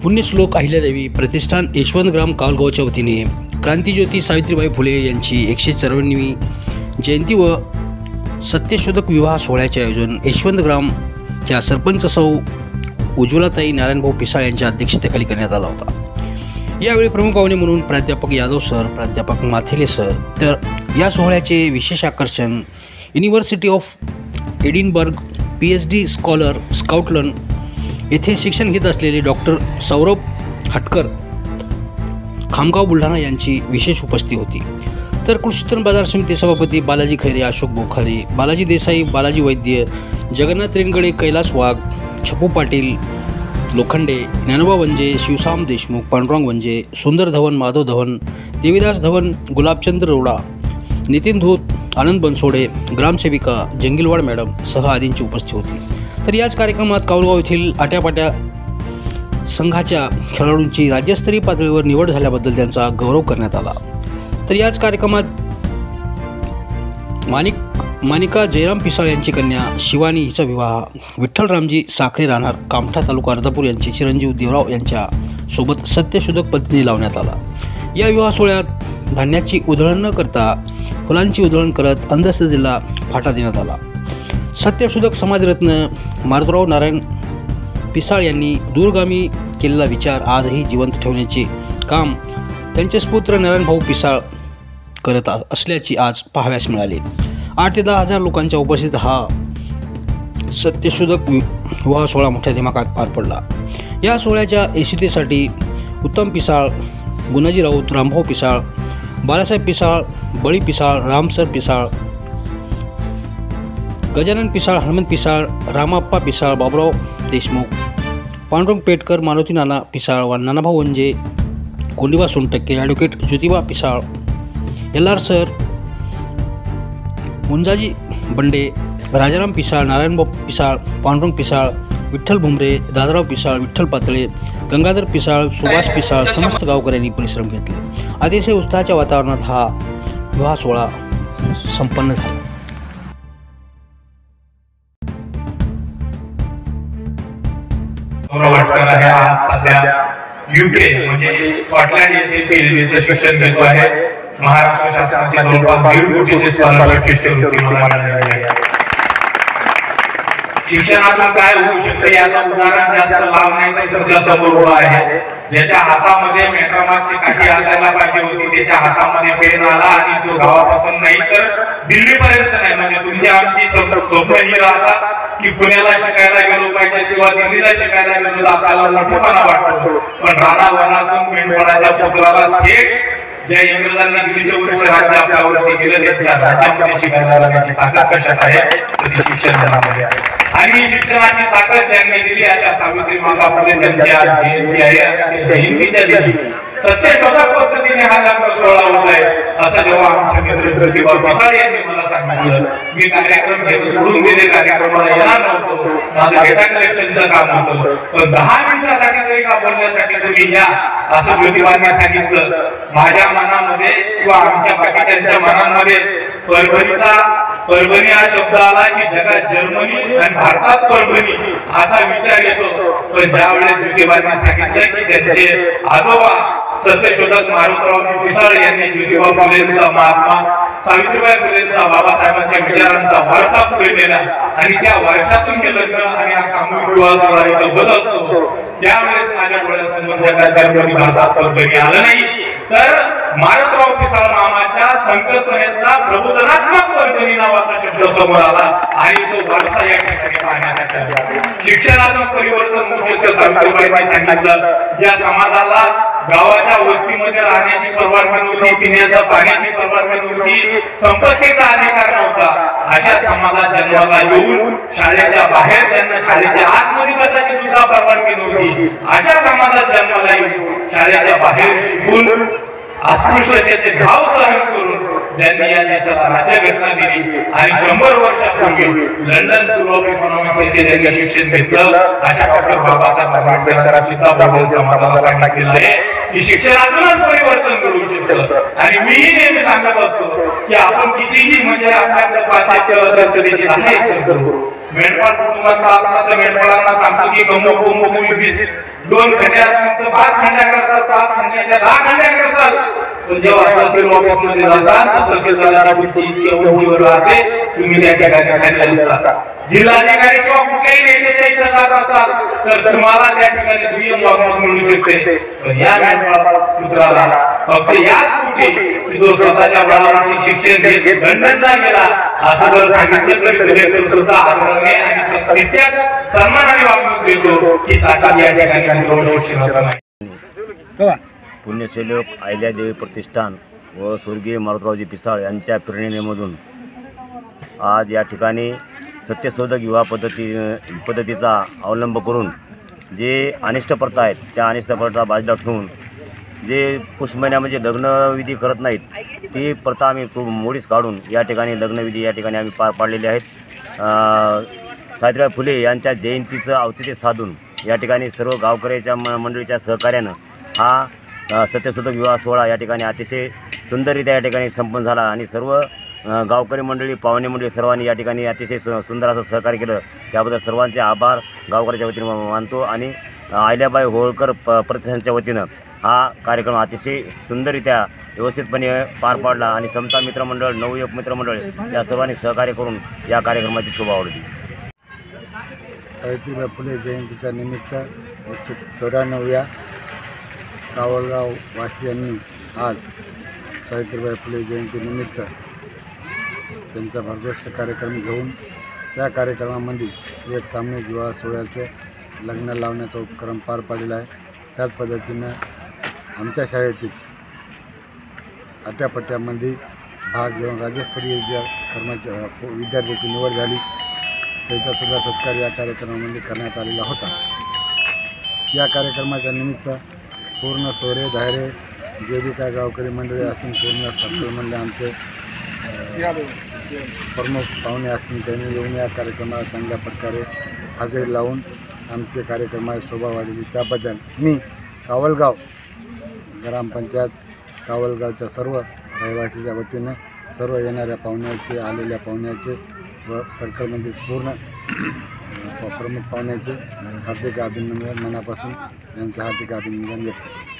पुण्यश्लोक अहिल्यादेवी प्रतिष्ठान यशवंतग्राम कावलगावच्या वतीने क्रांतिज्योती सावित्रीबाई फुले यांची 194वी जयंती व सत्यशोधक विवाह सोहळ्याचे आयोजन यशवंतग्रामच्या सरपंच सौ उज्ज्वलाताई नारायणभाऊ पिसाळ यांच्या अध्यक्षतेखाली करण्यात आला होता। यावेळी प्रमुख पाहुणे म्हणून प्राध्यापक यादव सर, प्राध्यापक माथेले सर, तर या सोहळ्याचे विशेष आकर्षण university of Edinburgh PhD scholar Scotland येथे शिक्षण घेत असलेले डॉक्टर सौरभ हटकर खामगाव बुलढाणा यांची विशेष उपस्थिती होती। तर कृषी उत्पन्न बाजार समिती सभापती बालाजी खैरे, अशोक बोखारे, बालाजी देसाई, बालाजी वैद्य, जगन्नाथ रेनगडे, कैलास वाघ, छपू पाटील लोखंडे, ज्ञानोबा वंजे, शिवसाम देशमुख, पांडुरंग वंजे, सुंदर धवन, माधव धवन, देवीदास धवन, गुलाबचंद्र रोडा, नितीन धूत, आनंद बनसोडे, ग्रामसेविका जंगिलवाड मॅडम सह आदींची उपस्थिती होती। तर याच कार्यक्रमात कावलगाव येथील आट्यापाट्या संघाच्या खेळाडूंची राज्यस्तरीय पातळीवर निवड झाल्याबद्दल त्यांचा गौरव करण्यात आला। तर याच कार्यक्रमात मानिका जयराम पिसाळ यांची कन्या शिवानी हिचा विवाह विठ्ठलरामजी साखरे राहणार कामठा तालुका अर्धापूर यांचे चिरंजीव देवराव यांच्या सोबत सत्यशोधक पद्धतीने लावण्यात आला। या विवाह सोहळ्यात धान्याची उधळण न करता फुलांची उधळण करत अंधश्रद्धेला फाटा देण्यात आला। सत्यशोधक समाजरत्न मारुतराव नारायण पिसाळ यांनी दूरगामी केलेला विचार आजही जिवंत ठेवण्याचे काम त्यांचे पुत्र नारायणभाऊ पिसाळ करत असल्याची आज पाहाव्यास मिळाले। 8 ते 10 हजार लोकांच्या उपस्थित हा सत्यशोधक विवाह सोहळा मोठ्या दिमाखात पार पडला। या सोहळ्याच्या यशस्वीतेसाठी उत्तम Pisal, Gunaji Raut, Rambhau Pisal, Balasaheb Pisal, Bali Pisal, Ramsar Pisal, Gajanan Pisal, Hanumant Pisal, Ramappa Pisal, Baburao Deshmukh, Pandurang Petkar, Maruti Nana Pisal, Nanabhau Vanje, Kondiba Sontakke, advocate Jyotiba Pisal, LR sir, Munjaji Bande, Rajaram Pisal, नारायणभाऊ Pisal, Pandurang Pisal, Vitthal Bhumre, Dadarao Pisal, Vitthal पातळे, Gangadhar Pisal, Subhash Pisal समस्त गावकऱ्यांनी परिश्रम घेतले। अतिशय उत्साहाच्या वातावरणात हा विवाह सोहळा संपन्न झाला। UK म्हणजे स्कॉटलंड येथे PhDचे शिक्षण घेतो आहे। महाराष्ट्र शासनाची जवळपास 1.5 कोटीची स्कॉलरशिप शिष्यवृत्ती मिळालेली आहे। शिक्षणातून काय होऊ शकते याचं उदाहरण जास्त लांब नाही तर तुमच्या समोर उभा आहे। ज्याच्या हातामध्ये मेट्रोमार्कची काठी असायला पाहिजे होती त्याच्या हातामध्ये पेन आला आणि तो गावापासून नाही तर दिल्लीपर्यंत नाही, म्हणजे तुमची आमची स्वप्न ही राहतात की पुण्याला शिकायला गेलो पाहिजे किंवा दिल्लीला शिकायला गेलो तर आपल्याला मोठेपणा वाटतो, पण रानावनातून मेंढपाळाच्या पुत्राला थेट ज्या इंग्रजांनी 150 वर्ष राज्य आपल्यावरती केलं त्यांच्या राज्यामध्ये शिकायला लागण्याची ताकद कशात आहे तर ती शिक्षणामध्ये आहे। आणि ही शिक्षणाची ताकद ज्यांनी दिली अशा सावित्री माता फुले त्यांची आज जयंती आहे। जयंतीच्या दिवशी सत्यशोधक पद्धतीने हा लग्न सोहळा होत आहे असं जेव्हा आमचे मित्र प्रतिभा पिसाळ यांनी मला सांगितलं, मी कार्यक्रम घेऊन सोडून गेले, कार्यक्रमाला येणार नव्हतो, माझं डेटा कलेक्शनचं काम होतं, पण 10 मिनिटासाठी तरी का बोलण्यासाठी तुम्ही या असं ज्योतिबांनी सांगितलं। माझ्या मनामध्ये किंवा आमच्या बाकीच्यांच्या मनांमध्ये परभणी हा शब्द आला की जगात जर्मनी आणि भारतात परभणी असा विचार येतो, पण ज्यावेळेस ज्योतिबांनी सांगितलं की त्यांचे आजोबा सत्यशोधक मारुतराव पिसाळ यांनी ज्योतिबा फुलेंचा, महात्मा सावित्रीबाई फुलेंचा, बाबासाहेबांच्या विचारांचा वारसा पुढे नेला आणि त्या वारशातून हे लग्न आणि हा सामूहिक विवाह सोहळा इथं होत असतो, त्यावेळेस माझ्या डोळ्यासमोर जगात जर्मनी भारतात परभणी आलं नाही तर मारुतराव पिसाळ नावाच्या संकल्पनेतला प्रबोधनात्मक परभणी नावाचा शब्द समोर आला आणि तो वारसा या ठिकाणी पाहण्यासाठी शिक्षणातून परिवर्तन होऊ शकते। सावित्रीबाईंनी सांगितलं ज्या समाजाला गावाच्या वस्तीमध्ये राहण्याची परवानगी नव्हती, पिण्याच्या पाण्याची परवानगी नव्हती, संपत्तीचा अधिकार नव्हता, अशा समाजात जन्माला येऊन शाळेच्या बाहेर त्यांना शाळेच्या आतमध्ये बसायची सुद्धा परवानगी नव्हती, अशा समाजात जन्माला येऊन शाळेच्या बाहेर शिकून अस्पृश्यतेचे घाव सहन करून ज्यांनी या देशाला राज्यघटना दिली आणि 100 वर्षापूर्वी लंडन स्कूल ऑफ इकॉनॉमिक्स येथे त्यांनी शिक्षण घेतलं, अशा डॉक्टर बाबासाहेब आंबेडकरांनी सुद्धा समाजाला सांगितलेलं आहे की शिक्षणातूनच परिवर्तन घडू शकतं. आणि मीही नेहमी सांगत असतो की आपण कितीही म्हणजे आपल्याकडे 5 एकर असेल तर त्याची 10 एकर करू. मेंढपाळ कुटुंबातला असला तर मेंढपाळांना सांगतो की कमवू तुम्ही 2 खंड्या असतील तर 5 खंड्या करसाल, 5 खंड्याच्या 10 खंड्या करसाल. पण जेव्हा तहसील ऑफिस मध्ये जासाल तर तहसीलदाराची उंची उंचीवर राहते, तुम्ही त्या ठिकाणी खाली असता. जिल्हाधिकारी किंवा कुठल्याही नेत्याच्या इथं जात असाल तर तुम्हाला त्या ठिकाणी दुय्यम वागणूक मिळू शकते. पण या मेंढपाळ पुत्राला फक्त याच कुठे जो स्वतःच्या बळावरती शिक्षण घेत दंडना गेला असं जर सांगितलं तरी कलेक्टर सुद्धा आग्रहाने आणि तितक्याच सन्मानाने वागणूक देतो की ताकद या ठिकाणी शिक्षण होतं नाही. पुण्यश्लोक अहिल्यादेवी प्रतिष्ठान व स्वर्गीय मारुतरावजी पिसाळ यांच्या प्रेरणेमधून आज या ठिकाणी सत्यशोधक विवाह पद्धतीचा अवलंब करून जे अनिष्ट प्रथा आहेत त्या अनिष्ट प्रथा बाजूला ठेवून जे पुष महिन्यामध्ये लग्नविधी करत नाहीत ती प्रथा आम्ही मोडीस काढून या ठिकाणी लग्नविधी या ठिकाणी आम्ही पार पाडलेले आहेत. सावित्रीबाई फुले यांच्या जयंतीचं औचित्य साधून या ठिकाणी सर्व गावकऱ्याच्या मंडळीच्या सहकार्यानं हा सत्यशोधक विवाह सोहळा या ठिकाणी अतिशय सुंदररित्या या ठिकाणी संपन्न झाला आणि सर्व गावकरी मंडळी पाहुणे मंडळी सर्वांनी या ठिकाणी अतिशय सुंदर असं सहकार्य केलं. त्याबद्दल सर्वांचे आभार गावकऱ्याच्या वतीनं मानतो आणि अहिल्याबाई होळकर प्रतिष्ठानच्या वतीनं हा कार्यक्रम अतिशय सुंदररित्या व्यवस्थितपणे पार पाडला आणि समता मित्रमंडळ नवयुवक मित्रमंडळ या सर्वांनी सहकार्य करून या कार्यक्रमाची शोभा वाढवली. सावित्रीबाई फुले जयंतीच्या निमित्त 194व्या कावळगाव वासियांनी आज सावित्रीबाई फुले जयंतीनिमित्त त्यांचा भरघोस कार्यक्रम घेऊन त्या कार्यक्रमामध्ये एक सामूहिक विवाह सोहळ्याचं लग्न लावण्याचा उपक्रम पार पाडलेला आहे. त्याच पद्धतीनं आमच्या शाळेतील आट्यापट्ट्यामध्ये भाग घेऊन राज्यस्तरीय ज्या विद्यार्थ्याची निवड झाली त्याचासुद्धा सत्कार या कार्यक्रमामध्ये करण्यात आलेला होता. या कार्यक्रमाच्या निमित्त पूर्ण सोरे धायरे जे बी काय गावकरी मंडळी असतील पूर्ण सर्कल मंडळी आमचे प्रमुख पाहुणे असतील त्यांनी येऊन या कार्यक्रमाला चांगल्या प्रकारे हजेरी लावून आमचे कार्यक्रमाची शोभा वाढवली. त्याबद्दल मी कावळगाव ग्रामपंचायत कावळगावच्या सर्व रहिवासीच्या वतीनं सर्व येणाऱ्या पाहुण्याचे आलेल्या पाहुण्याचे व सर्कलमधील पूर्ण प्रमुख पाहुण्याचे हार्दिक अभिनंदन मनापासून यांचं हार्दिक अभिनंदन व्यक्त करतो.